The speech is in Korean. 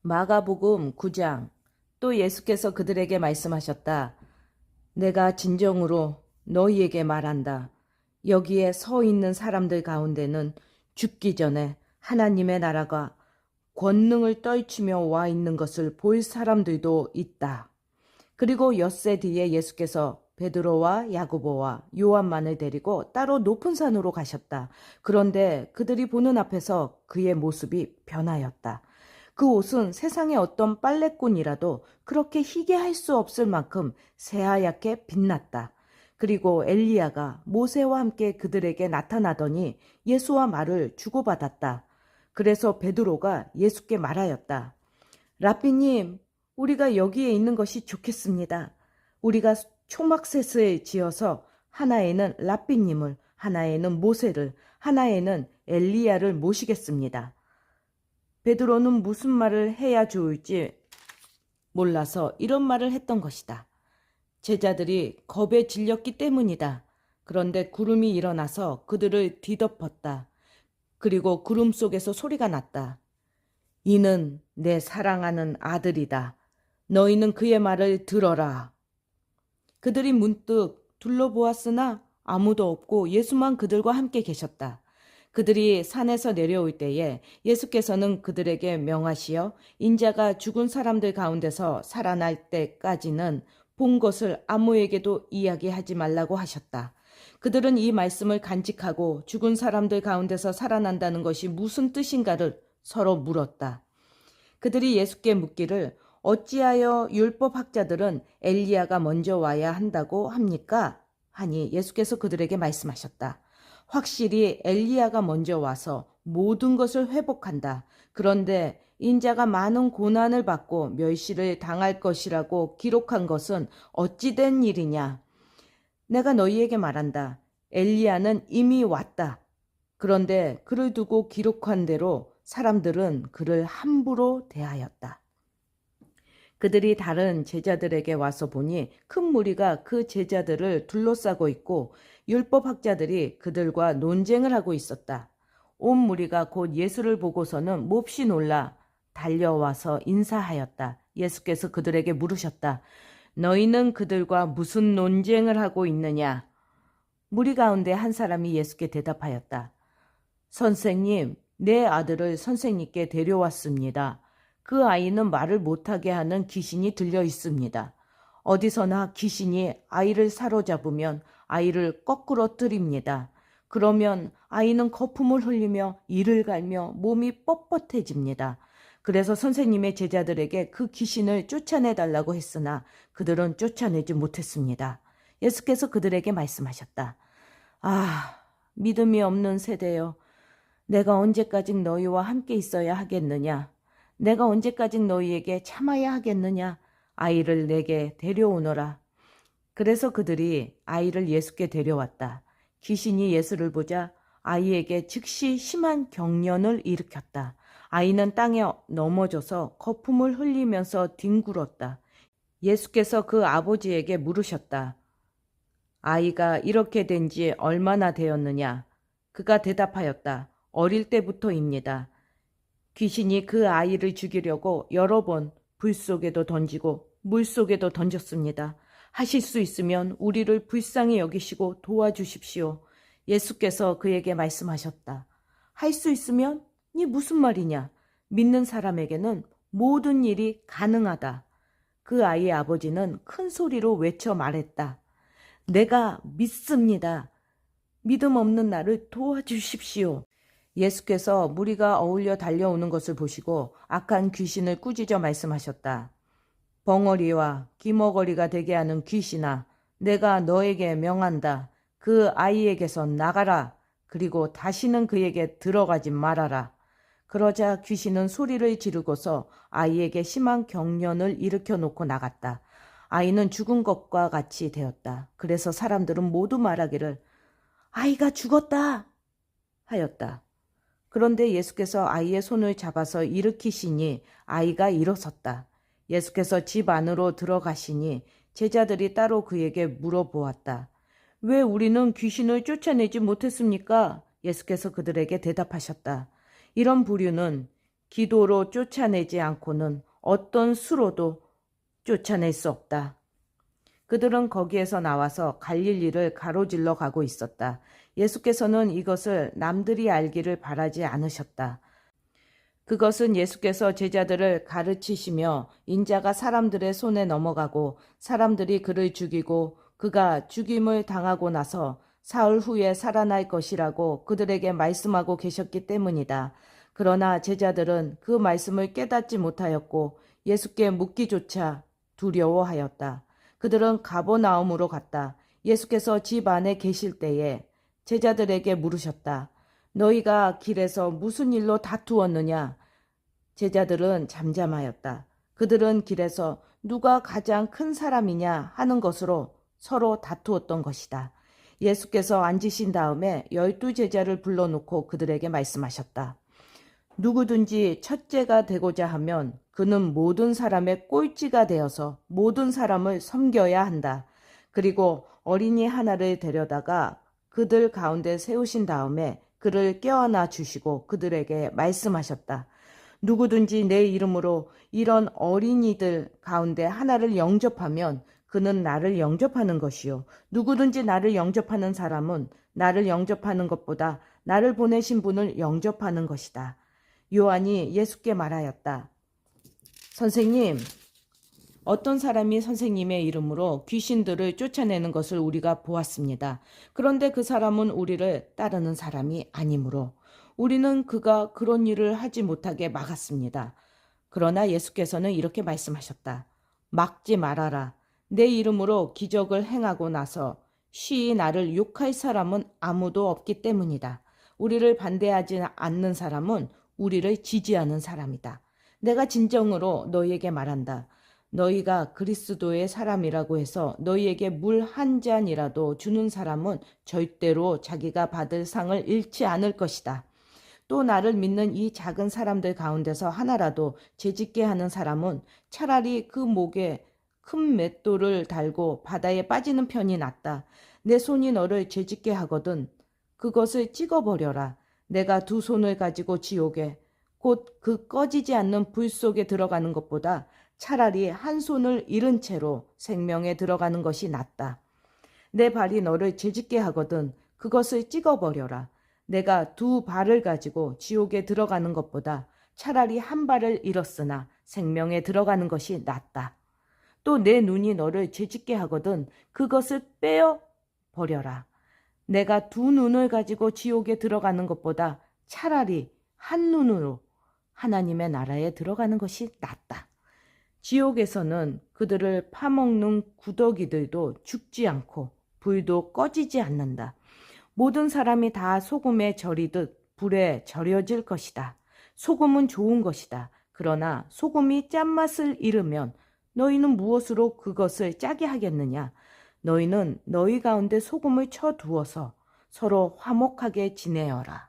마가복음 9장. 또 예수께서 그들에게 말씀하셨다. 내가 진정으로 너희에게 말한다. 여기에 서 있는 사람들 가운데는 죽기 전에 하나님의 나라가 권능을 떨치며 와 있는 것을 볼 사람들도 있다. 그리고 엿새 뒤에 예수께서 베드로와 야고보와 요한만을 데리고 따로 높은 산으로 가셨다. 그런데 그들이 보는 앞에서 그의 모습이 변하였다. 그 옷은 세상의 어떤 빨래꾼이라도 그렇게 희게 할 수 없을 만큼 새하얗게 빛났다. 그리고 엘리야가 모세와 함께 그들에게 나타나더니 예수와 말을 주고받았다. 그래서 베드로가 예수께 말하였다. 라삐님, 우리가 여기에 있는 것이 좋겠습니다. 우리가 초막셋을 지어서 하나에는 라삐님을, 하나에는 모세를, 하나에는 엘리야를 모시겠습니다. 베드로는 무슨 말을 해야 좋을지 몰라서 이런 말을 했던 것이다. 제자들이 겁에 질렸기 때문이다. 그런데 구름이 일어나서 그들을 뒤덮었다. 그리고 구름 속에서 소리가 났다. 이는 내 사랑하는 아들이다. 너희는 그의 말을 들어라. 그들이 문득 둘러보았으나 아무도 없고 예수만 그들과 함께 계셨다. 그들이 산에서 내려올 때에 예수께서는 그들에게 명하시어 인자가 죽은 사람들 가운데서 살아날 때까지는 본 것을 아무에게도 이야기하지 말라고 하셨다. 그들은 이 말씀을 간직하고 죽은 사람들 가운데서 살아난다는 것이 무슨 뜻인가를 서로 물었다. 그들이 예수께 묻기를 어찌하여 율법학자들은 엘리야가 먼저 와야 한다고 합니까? 하니 예수께서 그들에게 말씀하셨다. 확실히 엘리야가 먼저 와서 모든 것을 회복한다. 그런데 인자가 많은 고난을 받고 멸시를 당할 것이라고 기록한 것은 어찌 된 일이냐? 내가 너희에게 말한다. 엘리야는 이미 왔다. 그런데 그를 두고 기록한 대로 사람들은 그를 함부로 대하였다. 그들이 다른 제자들에게 와서 보니 큰 무리가 그 제자들을 둘러싸고 있고 율법학자들이 그들과 논쟁을 하고 있었다. 온 무리가 곧 예수를 보고서는 몹시 놀라 달려와서 인사하였다. 예수께서 그들에게 물으셨다. 너희는 그들과 무슨 논쟁을 하고 있느냐? 무리 가운데 한 사람이 예수께 대답하였다. 선생님, 내 아들을 선생님께 데려왔습니다. 그 아이는 말을 못하게 하는 귀신이 들려 있습니다. 어디서나 귀신이 아이를 사로잡으면 아이를 거꾸로 뜨립니다. 그러면 아이는 거품을 흘리며 이를 갈며 몸이 뻣뻣해집니다. 그래서 선생님의 제자들에게 그 귀신을 쫓아내달라고 했으나 그들은 쫓아내지 못했습니다. 예수께서 그들에게 말씀하셨다. 아, 믿음이 없는 세대여. 내가 언제까지 너희와 함께 있어야 하겠느냐? 내가 언제까지 너희에게 참아야 하겠느냐? 아이를 내게 데려오너라. 그래서 그들이 아이를 예수께 데려왔다. 귀신이 예수를 보자 아이에게 즉시 심한 경련을 일으켰다. 아이는 땅에 넘어져서 거품을 흘리면서 뒹굴었다. 예수께서 그 아버지에게 물으셨다. 아이가 이렇게 된 지 얼마나 되었느냐? 그가 대답하였다. 어릴 때부터입니다. 귀신이 그 아이를 죽이려고 여러 번 불 속에도 던지고 물 속에도 던졌습니다. 하실 수 있으면 우리를 불쌍히 여기시고 도와주십시오. 예수께서 그에게 말씀하셨다. 할 수 있으면? 이 무슨 말이냐? 믿는 사람에게는 모든 일이 가능하다. 그 아이의 아버지는 큰 소리로 외쳐 말했다. 내가 믿습니다. 믿음 없는 나를 도와주십시오. 예수께서 무리가 어울려 달려오는 것을 보시고 악한 귀신을 꾸짖어 말씀하셨다. 벙어리와 기머거리가 되게 하는 귀신아, 내가 너에게 명한다. 그 아이에게서 나가라. 그리고 다시는 그에게 들어가지 말아라. 그러자 귀신은 소리를 지르고서 아이에게 심한 경련을 일으켜 놓고 나갔다. 아이는 죽은 것과 같이 되었다. 그래서 사람들은 모두 말하기를 아이가 죽었다 하였다. 그런데 예수께서 아이의 손을 잡아서 일으키시니 아이가 일어섰다. 예수께서 집 안으로 들어가시니 제자들이 따로 그에게 물어보았다. 왜 우리는 귀신을 쫓아내지 못했습니까? 예수께서 그들에게 대답하셨다. 이런 부류는 기도로 쫓아내지 않고는 어떤 수로도 쫓아낼 수 없다. 그들은 거기에서 나와서 갈릴리를 가로질러 가고 있었다. 예수께서는 이것을 남들이 알기를 바라지 않으셨다. 그것은 예수께서 제자들을 가르치시며 인자가 사람들의 손에 넘어가고 사람들이 그를 죽이고 그가 죽임을 당하고 나서 사흘 후에 살아날 것이라고 그들에게 말씀하고 계셨기 때문이다. 그러나 제자들은 그 말씀을 깨닫지 못하였고 예수께 묻기조차 두려워하였다. 그들은 가버나움으로 갔다. 예수께서 집 안에 계실 때에 제자들에게 물으셨다. 너희가 길에서 무슨 일로 다투었느냐? 제자들은 잠잠하였다. 그들은 길에서 누가 가장 큰 사람이냐 하는 것으로 서로 다투었던 것이다. 예수께서 앉으신 다음에 12 제자를 불러놓고 그들에게 말씀하셨다. 누구든지 첫째가 되고자 하면 그는 모든 사람의 꼴찌가 되어서 모든 사람을 섬겨야 한다. 그리고 어린이 하나를 데려다가 그들 가운데 세우신 다음에 그를 껴안아 주시고 그들에게 말씀하셨다. 누구든지 내 이름으로 이런 어린이들 가운데 하나를 영접하면 그는 나를 영접하는 것이요. 누구든지 나를 영접하는 사람은 나를 영접하는 것보다 나를 보내신 분을 영접하는 것이다. 요한이 예수께 말하였다. 선생님, 어떤 사람이 선생님의 이름으로 귀신들을 쫓아내는 것을 우리가 보았습니다. 그런데 그 사람은 우리를 따르는 사람이 아니므로 우리는 그가 그런 일을 하지 못하게 막았습니다. 그러나 예수께서는 이렇게 말씀하셨다. 막지 말아라. 내 이름으로 기적을 행하고 나서 쉬이 나를 욕할 사람은 아무도 없기 때문이다. 우리를 반대하지 않는 사람은 우리를 지지하는 사람이다. 내가 진정으로 너희에게 말한다. 너희가 그리스도의 사람이라고 해서 너희에게 물 한 잔이라도 주는 사람은 절대로 자기가 받을 상을 잃지 않을 것이다. 또 나를 믿는 이 작은 사람들 가운데서 하나라도 죄짓게 하는 사람은 차라리 그 목에 큰 맷돌을 달고 바다에 빠지는 편이 낫다. 내 손이 너를 죄짓게 하거든 그것을 찍어버려라. 내가 2 손을 가지고 지옥에 곧 그 꺼지지 않는 불 속에 들어가는 것보다 차라리 1 손을 잃은 채로 생명에 들어가는 것이 낫다. 내 발이 너를 죄짓게 하거든 그것을 찍어버려라. 내가 2 발을 가지고 지옥에 들어가는 것보다 차라리 1 발을 잃었으나 생명에 들어가는 것이 낫다. 또 내 눈이 너를 죄짓게 하거든 그것을 빼어 버려라. 내가 2 눈을 가지고 지옥에 들어가는 것보다 차라리 1 눈으로 하나님의 나라에 들어가는 것이 낫다. 지옥에서는 그들을 파먹는 구더기들도 죽지 않고 불도 꺼지지 않는다. 모든 사람이 다 소금에 절이듯 불에 절여질 것이다. 소금은 좋은 것이다. 그러나 소금이 짠맛을 잃으면 너희는 무엇으로 그것을 짜게 하겠느냐? 너희는 너희 가운데 소금을 쳐두어서 서로 화목하게 지내어라.